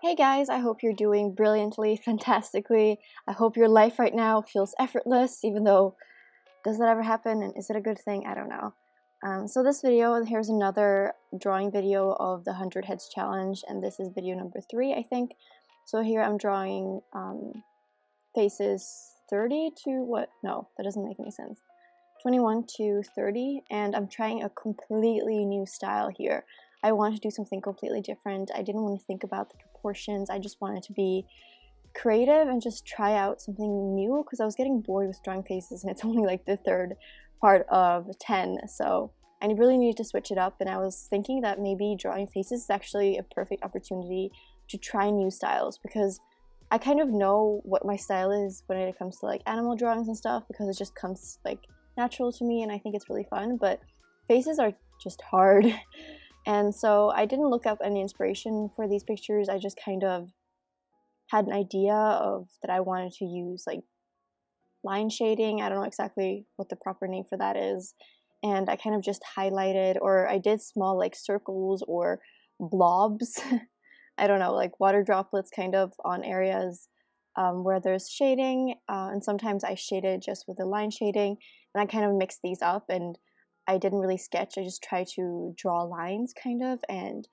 Hey guys, I hope you're doing brilliantly, fantastically. I hope your life right now feels effortless, even though, does that ever happen and is it a good thing? I don't know. So this video, here's another drawing video of the 100 Heads Challenge, and this is video number 3, I think. So here I'm drawing faces 30 to what? No, that doesn't make any sense. 21 to 30, and I'm trying a completely new style here. I wanted to do something completely different. I didn't want to think about the proportions. I just wanted to be creative and just try out something new because I was getting bored with drawing faces, and it's only like the third part of 10, so I really needed to switch it up. And I was thinking that maybe drawing faces is actually a perfect opportunity to try new styles, because I kind of know what my style is when it comes to like animal drawings and stuff, because it just comes like natural to me and I think it's really fun. But faces are just hard and so I didn't look up any inspiration for these pictures. I just kind of had an idea of that I wanted to use like line shading. I don't know exactly what the proper name for that is, and I kind of just highlighted, or I did small like circles or blobs I don't know, like water droplets kind of on areas where there's shading, and sometimes I shaded just with the line shading, and I kind of mixed these up, and I didn't really sketch. I just tried to draw lines kind of and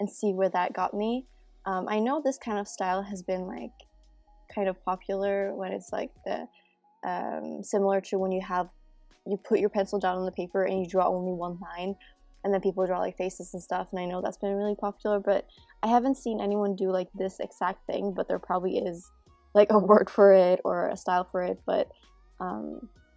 see where that got me. I know this kind of style has been like kind of popular when it's like the similar to when you put your pencil down on the paper and you draw only one line, and then people draw like faces and stuff, and I know that's been really popular, but I haven't seen anyone do like this exact thing. But there probably is like a word for it or a style for it. But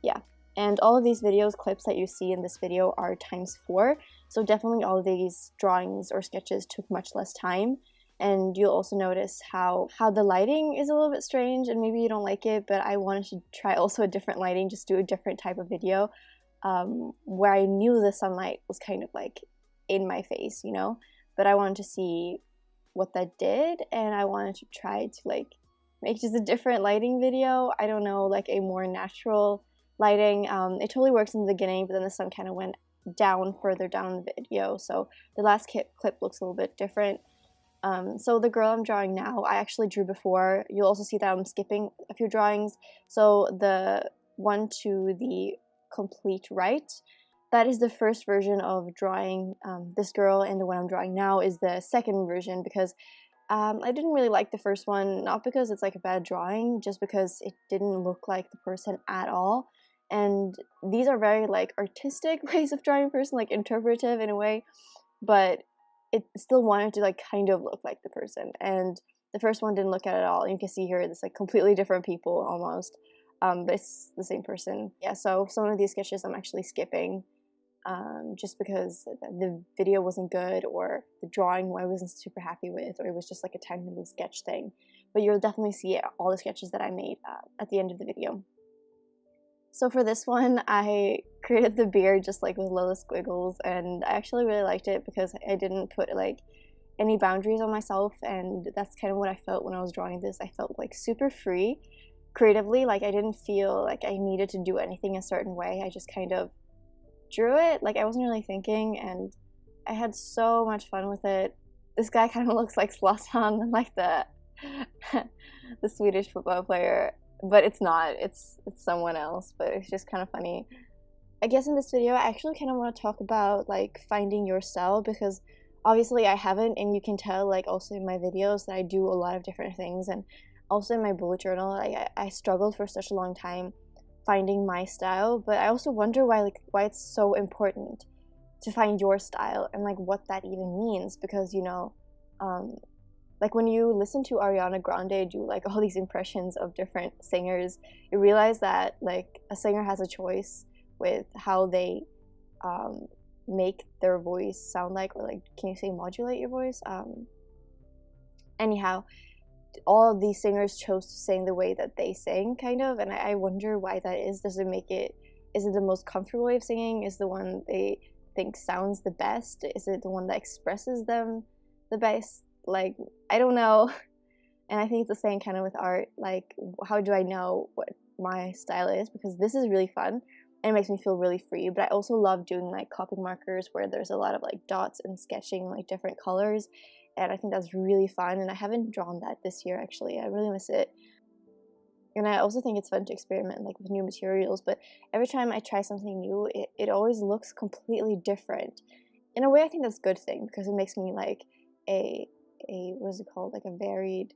yeah, and all of these clips that you see in this video are ×4, so definitely all of these drawings or sketches took much less time. And you'll also notice how the lighting is a little bit strange, and maybe you don't like it, but I wanted to try also a different lighting, just do a different type of video where I knew the sunlight was kind of like in my face, you know, but I wanted to see what that did, and I wanted to try to like make just a different lighting video. I don't know, like a more natural lighting. It totally works in the beginning, but then the sun kind of went down further down in the video, so the last clip looks a little bit different. So the girl I'm drawing now, I actually drew before. You'll also see that I'm skipping a few drawings. So the one to the complete right, that is the first version of drawing this girl, and the one I'm drawing now is the second version, because I didn't really like the first one, not because it's like a bad drawing, just because it didn't look like the person at all. And these are very like artistic ways of drawing a person, like interpretive in a way, but it still wanted to like kind of look like the person, and the first one didn't look at it at all. And you can see here it's like completely different people almost, but it's the same person. Yeah, so some of these sketches I'm actually skipping just because the video wasn't good, or the drawing I wasn't super happy with, or it was just like a tiny little sketch thing. But you'll definitely see all the sketches that I made at the end of the video. So for this one, I created the beard just like with little squiggles, and I actually really liked it because I didn't put like any boundaries on myself, and that's kind of what I felt when I was drawing this. I felt like super free creatively, like I didn't feel like I needed to do anything a certain way. I just kind of drew it, like I wasn't really thinking, and I had so much fun with it. This guy kind of looks like Zlatan, like the the Swedish football player, but it's not. It's someone else, but it's just kind of funny. I guess in this video I actually kind of want to talk about like finding your style, because obviously I haven't, and you can tell like also in my videos that I do a lot of different things, and also in my bullet journal I struggled for such a long time finding my style. But I also wonder why it's so important to find your style, and like what that even means, because you know, like when you listen to Ariana Grande do like all these impressions of different singers, you realize that like a singer has a choice with how they make their voice sound like, or like, can you say modulate your voice? Anyhow, all of these singers chose to sing the way that they sing, kind of, and I wonder why that is. Does it make it, is it the most comfortable way of singing? Is the one they think sounds the best? Is it the one that expresses them the best? Like, I don't know. And I think it's the same kind of with art. Like, how do I know what my style is? Because this is really fun and it makes me feel really free, but I also love doing like copy markers where there's a lot of like dots and sketching like different colors, and I think that's really fun, and I haven't drawn that this year actually. I really miss it. And I also think it's fun to experiment like with new materials, but every time I try something new, it always looks completely different. In a way, I think that's a good thing, because it makes me like a what is it called, like a varied,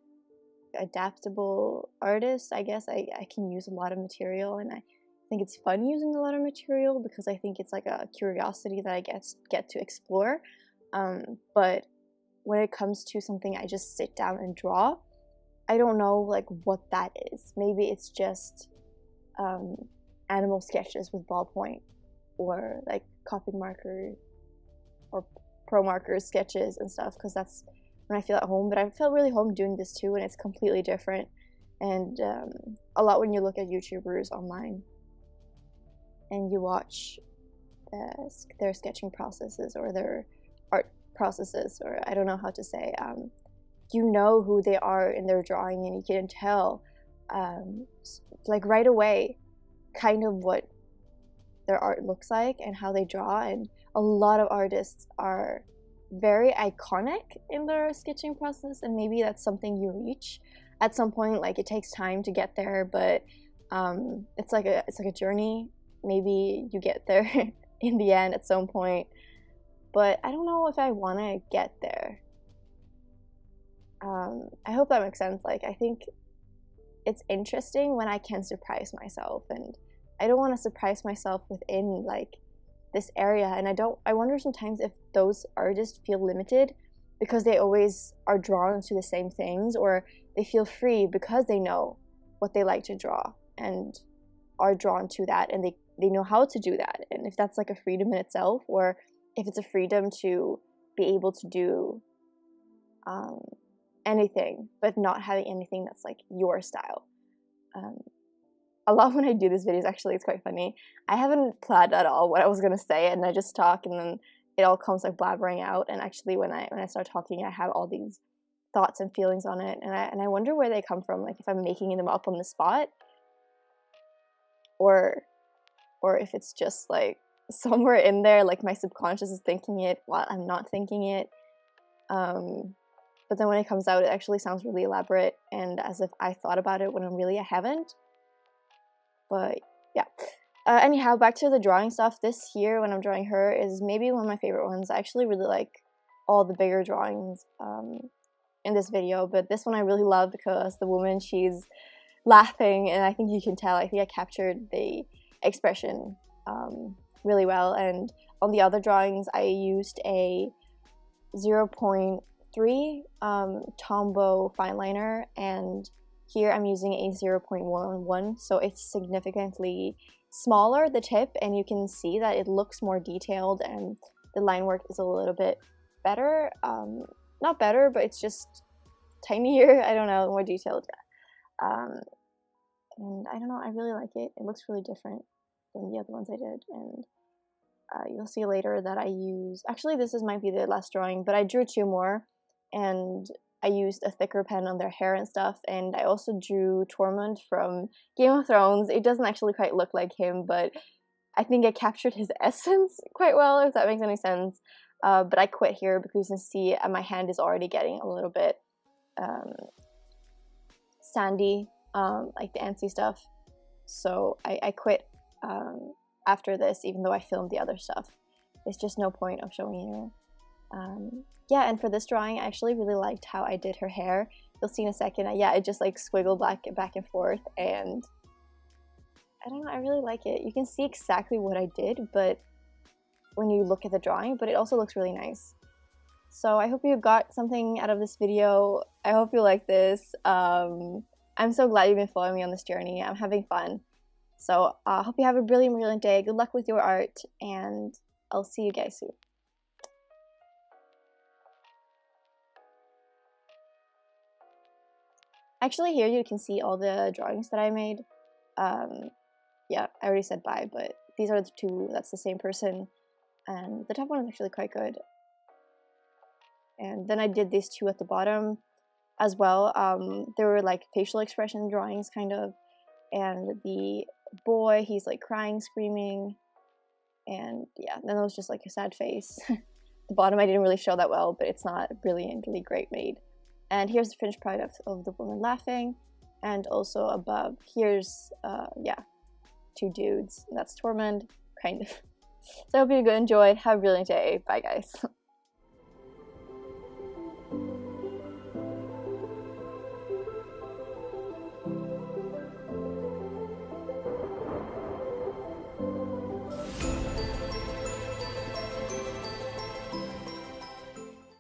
adaptable artist, I guess. I can use a lot of material, and I think it's fun using a lot of material, because I think it's like a curiosity that I get to explore. But when it comes to something I just sit down and draw, I don't know like what that is. Maybe it's just animal sketches with ballpoint, or like Copic marker or pro markers sketches and stuff, because that's when I feel at home. But I feel really home doing this too, and it's completely different. And a lot when you look at YouTubers online and you watch their sketching processes or their art processes, or I don't know how to say, you know who they are in their drawing, and you can tell like right away kind of what their art looks like and how they draw. And a lot of artists are very iconic in their sketching process, and maybe that's something you reach at some point. Like, it takes time to get there, but it's like a journey. Maybe you get there in the end at some point, but I don't know if I want to get there. I hope that makes sense. Like, I think it's interesting when I can surprise myself, and I don't want to surprise myself within like this area. And I wonder sometimes if those artists feel limited because they always are drawn to the same things, or they feel free because they know what they like to draw and are drawn to that, and they know how to do that. And if that's like a freedom in itself, or if it's a freedom to be able to do anything, but not having anything that's like your style. A lot when I do these videos, actually, it's quite funny. I haven't planned at all what I was gonna say, and I just talk, and then it all comes like blabbering out. And actually, when I start talking, I have all these thoughts and feelings on it, and I wonder where they come from. Like, if I'm making them up on the spot, or if it's just like somewhere in there, like my subconscious is thinking it while I'm not thinking it. But then when it comes out, it actually sounds really elaborate, and as if I thought about it when I haven't. But yeah. Anyhow, back to the drawing stuff. This here, when I'm drawing her, is maybe one of my favorite ones. I actually really like all the bigger drawings in this video, but this one I really love because the woman, she's laughing, and I think you can tell. I think I captured the expression really well. And on the other drawings, I used a 0.3 Tombow fine liner, and here I'm using a 0.11, so it's significantly smaller, the tip, and you can see that it looks more detailed, and the line work is a little bit better. Not better, but it's just tinier, I don't know, more detailed. And I don't know, I really like it. It looks really different than the other ones I did, and you'll see later that I use, actually this might be the last drawing, but I drew two more, and I used a thicker pen on their hair and stuff, and I also drew Tormund from Game of Thrones. It doesn't actually quite look like him, but I think I captured his essence quite well, if that makes any sense. But I quit here because you can see my hand is already getting a little bit sandy, like the antsy stuff. So I quit after this, even though I filmed the other stuff. It's just no point of showing you. Yeah, and for this drawing, I actually really liked how I did her hair. You'll see in a second. Yeah, it just like squiggled back and forth, and I don't know, I really like it. You can see exactly what I did, but when you look at the drawing, but it also looks really nice. So I hope you got something out of this video. I hope you like this. I'm so glad you've been following me on this journey. I'm having fun. So I hope you have a brilliant day. Good luck with your art, and I'll see you guys soon. Actually, here you can see all the drawings that I made. Yeah, I already said bye, but these are the two. That's the same person, and the top one is actually quite good. And then I did these two at the bottom as well. They were like facial expression drawings, kind of. And the boy, he's like crying, screaming, and yeah, then it was just like a sad face. The bottom I didn't really show that well, but it's not brilliantly great made. And here's the finished product of the woman laughing. And also above, here's, yeah, two dudes. That's Tormund, kind of. So I hope you enjoyed. Have a brilliant day. Bye, guys.